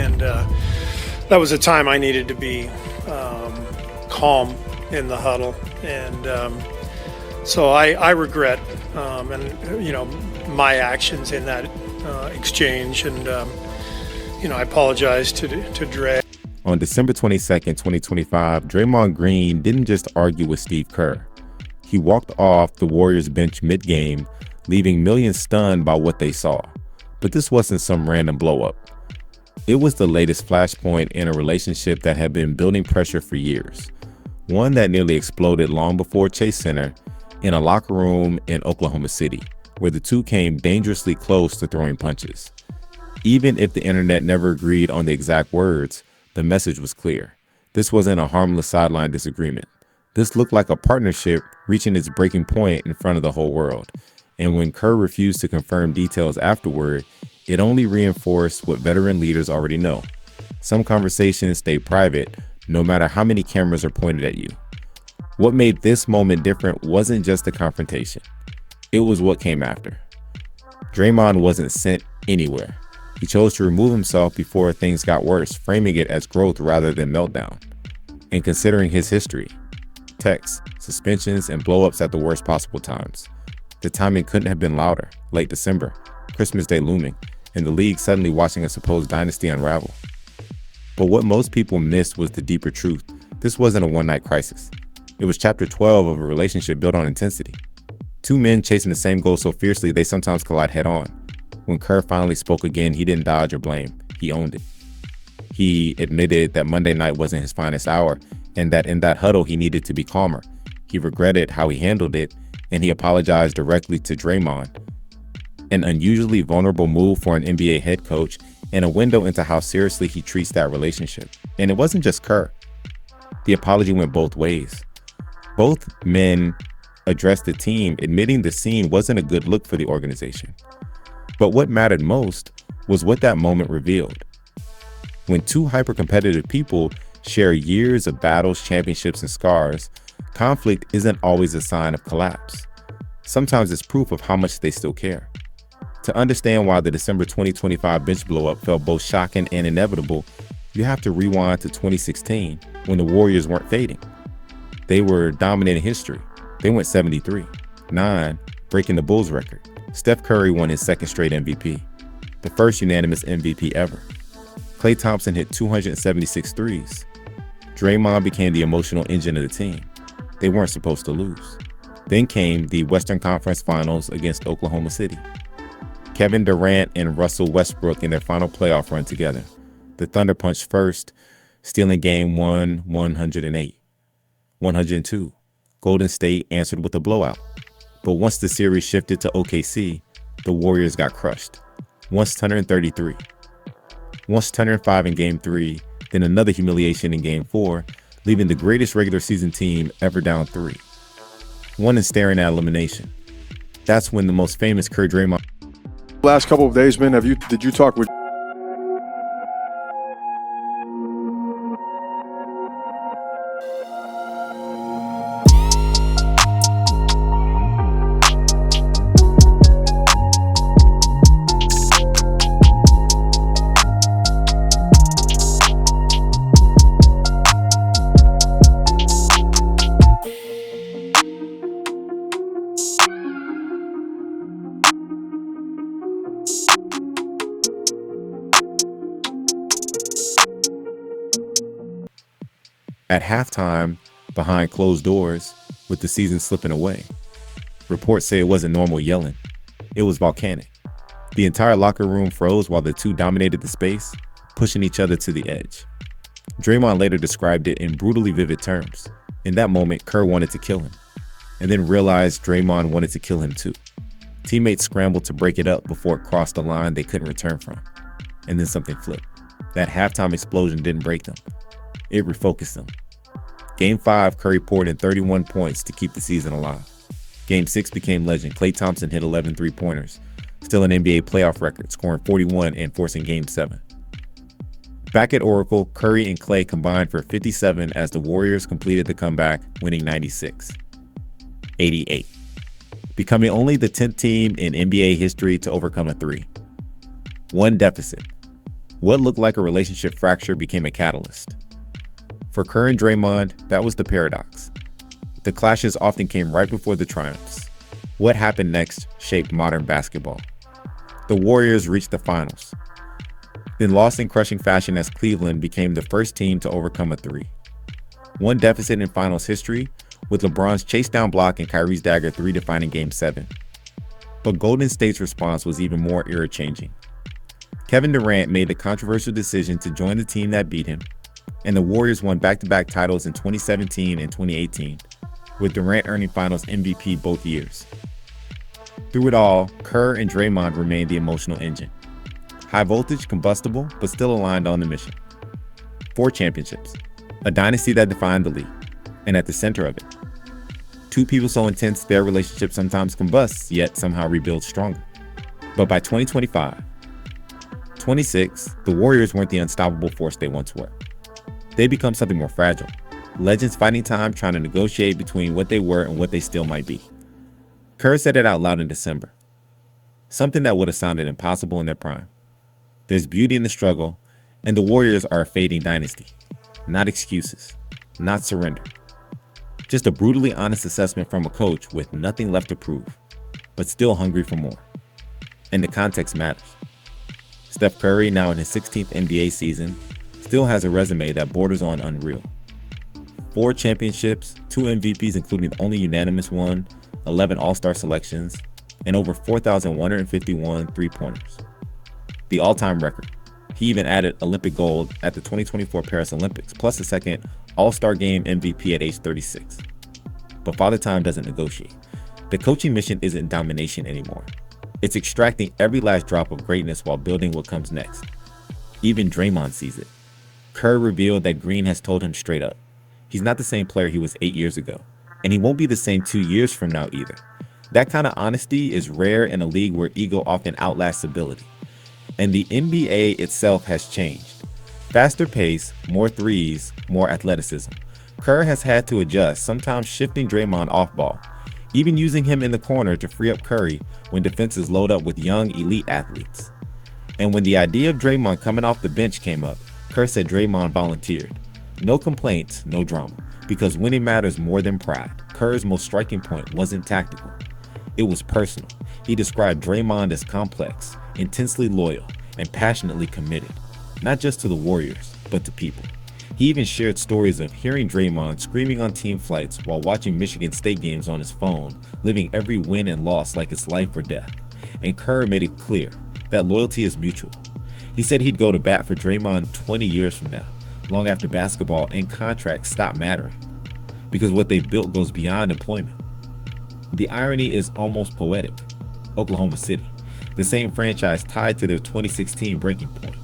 And that was a time I needed to be calm in the huddle. And so I regret, my actions in that exchange. And, I apologize to Dre. On December 22nd, 2025, Draymond Green didn't just argue with Steve Kerr. He walked off the Warriors bench mid-game, leaving millions stunned by what they saw. But this wasn't some random blow-up. It was the latest flashpoint in a relationship that had been building pressure for years. One that nearly exploded long before Chase Center in a locker room in Oklahoma City, where the two came dangerously close to throwing punches. Even if the internet never agreed on the exact words, the message was clear. This wasn't a harmless sideline disagreement. This looked like a partnership reaching its breaking point in front of the whole world. And when Kerr refused to confirm details afterward, it only reinforced what veteran leaders already know. Some conversations stay private, no matter how many cameras are pointed at you. What made this moment different wasn't just the confrontation. It was what came after. Draymond wasn't sent anywhere. He chose to remove himself before things got worse, framing it as growth rather than meltdown. And considering his history, texts, suspensions, and blowups at the worst possible times, the timing couldn't have been louder. Late December, Christmas Day looming, and the league suddenly watching a supposed dynasty unravel. But what most people missed was the deeper truth. This wasn't a one-night crisis. It was chapter 12 of a relationship built on intensity. Two men chasing the same goal so fiercely they sometimes collide head-on. When Kerr finally spoke again, he didn't dodge or blame. He owned it. He admitted that Monday night wasn't his finest hour, and that in that huddle he needed to be calmer. He regretted how he handled it, and he apologized directly to Draymond. An unusually vulnerable move for an NBA head coach, and a window into how seriously he treats that relationship. And it wasn't just Kerr. The apology went both ways. Both men addressed the team, admitting the scene wasn't a good look for the organization. But what mattered most was what that moment revealed. When two hyper-competitive people share years of battles, championships, and scars, conflict isn't always a sign of collapse. Sometimes it's proof of how much they still care. To understand why the December 2025 bench blowup felt both shocking and inevitable, you have to rewind to 2016, when the Warriors weren't fading. They were dominating history. They went 73-9, breaking the Bulls record. Steph Curry won his second straight MVP, the first unanimous MVP ever. Klay Thompson hit 276 threes. Draymond became the emotional engine of the team. They weren't supposed to lose. Then came the Western Conference Finals against Oklahoma City. Kevin Durant and Russell Westbrook in their final playoff run together. The Thunder punched first, stealing game 1, 108. 102. Golden State answered with a blowout. But once the series shifted to OKC, the Warriors got crushed. 133. 105 in game 3, then another humiliation in game 4, leaving the greatest regular season team ever down 3. One is staring at elimination. That's when the most famous Kerr Draymond. Last couple of days, man, did you talk with At halftime, behind closed doors, with the season slipping away? Reports say it wasn't normal yelling. It was volcanic. The entire locker room froze while the two dominated the space, pushing each other to the edge. Draymond later described it in brutally vivid terms. In that moment, Kerr wanted to kill him, and then realized Draymond wanted to kill him too. Teammates scrambled to break it up before it crossed the line they couldn't return from. And then something flipped. That halftime explosion didn't break them. It refocused them. Game 5, Curry poured in 31 points to keep the season alive. Game 6 became legend. Klay Thompson hit 11 three-pointers, still an NBA playoff record, scoring 41 and forcing Game 7. Back at Oracle, Curry and Klay combined for 57 as the Warriors completed the comeback, winning 96-88, becoming only the 10th team in NBA history to overcome a 3. One deficit. What looked like a relationship fracture became a catalyst. For Kerr and Draymond, that was the paradox. The clashes often came right before the triumphs. What happened next shaped modern basketball. The Warriors reached the finals, then lost in crushing fashion as Cleveland became the first team to overcome a 3. One deficit in finals history, with LeBron's chase down block and Kyrie's dagger 3 defining Game 7. But Golden State's response was even more era-changing. Kevin Durant made the controversial decision to join the team that beat him, and the Warriors won back-to-back titles in 2017 and 2018, with Durant earning Finals MVP both years. Through it all, Kerr and Draymond remained the emotional engine. High voltage, combustible, but still aligned on the mission. 4 championships, a dynasty that defined the league, and at the center of it, 2 people so intense their relationship sometimes combusts, yet somehow rebuilds stronger. But by 2025, 26, the Warriors weren't the unstoppable force they once were. They become something more fragile. Legends fighting time, trying to negotiate between what they were and what they still might be. Kerr said it out loud in December. Something that would have sounded impossible in their prime. There's beauty in the struggle, and the Warriors are a fading dynasty. Not excuses, not surrender. Just a brutally honest assessment from a coach with nothing left to prove, but still hungry for more. And the context matters. Steph Curry, now in his 16th NBA season, still has a resume that borders on unreal. 4 championships, 2 MVPs including the only unanimous one, 11 All-Star selections, and over 4,151 three-pointers. The all-time record. He even added Olympic gold at the 2024 Paris Olympics, plus a second All-Star Game MVP at age 36. But Father Time doesn't negotiate. The coaching mission isn't domination anymore. It's extracting every last drop of greatness while building what comes next. Even Draymond sees it. Kerr revealed that Green has told him straight up. He's not the same player he was 8 years ago, and he won't be the same 2 years from now either. That kind of honesty is rare in a league where ego often outlasts ability. And the NBA itself has changed. Faster pace, more threes, more athleticism. Kerr has had to adjust, sometimes shifting Draymond off ball, even using him in the corner to free up Curry when defenses load up with young elite athletes. And when the idea of Draymond coming off the bench came up, Kerr said Draymond volunteered. No complaints, no drama, because winning matters more than pride. Kerr's most striking point wasn't tactical. It was personal. He described Draymond as complex, intensely loyal, and passionately committed, not just to the Warriors, but to people. He even shared stories of hearing Draymond screaming on team flights while watching Michigan State games on his phone, living every win and loss like it's life or death. And Kerr made it clear that loyalty is mutual. He said he'd go to bat for Draymond 20 years from now, long after basketball and contracts stop mattering, because what they've built goes beyond employment. The irony is almost poetic. Oklahoma City, the same franchise tied to their 2016 breaking point,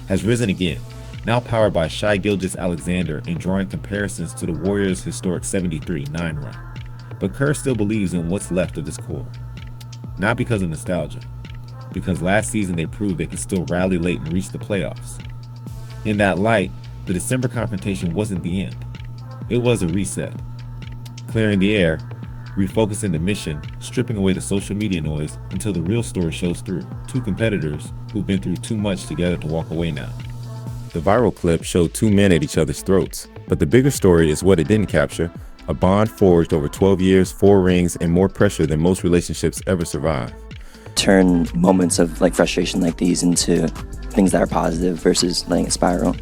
has risen again, now powered by Shai Gilgeous-Alexander and drawing comparisons to the Warriors' historic 73-9 run. But Kerr still believes in what's left of this core. Not because of nostalgia, because last season they proved they could still rally late and reach the playoffs. In that light, the December confrontation wasn't the end. It was a reset. Clearing the air, refocusing the mission, stripping away the social media noise until the real story shows through. 2 competitors who've been through too much together to walk away now. The viral clip showed 2 men at each other's throats, but the bigger story is what it didn't capture: a bond forged over 12 years, 4 rings, and more pressure than most relationships ever survive. Turn moments of frustration like these into things that are positive versus letting it spiral.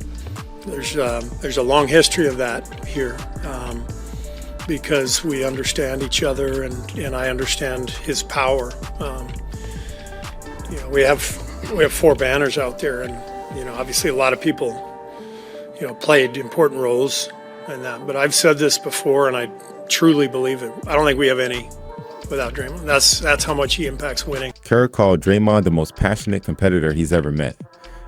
There's a long history of that here, because we understand each other, and I understand his power. We have 4 banners out there, and obviously a lot of people played important roles in that. But I've said this before, and I truly believe it. I don't think we have any without Draymond. That's how much he impacts winning. Kerr called Draymond the most passionate competitor he's ever met.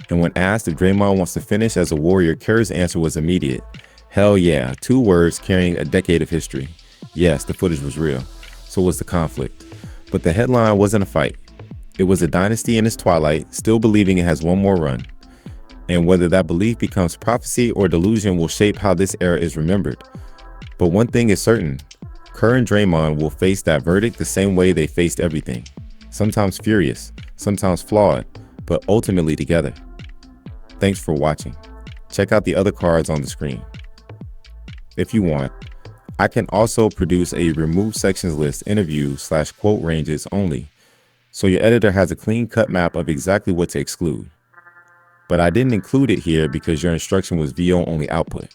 And when asked if Draymond wants to finish as a Warrior, Kerr's answer was immediate. Hell yeah, 2 words carrying a decade of history. Yes, the footage was real. So was the conflict. But the headline wasn't a fight. It was a dynasty in its twilight, still believing it has one more run. And whether that belief becomes prophecy or delusion will shape how this era is remembered. But one thing is certain, Kerr and Draymond will face that verdict the same way they faced everything. Sometimes furious, sometimes flawed, but ultimately together. Thanks for watching. Check out the other cards on the screen. If you want, I can also produce a remove sections list interview/quote ranges only, so your editor has a clean cut map of exactly what to exclude. But I didn't include it here because your instruction was VO only output.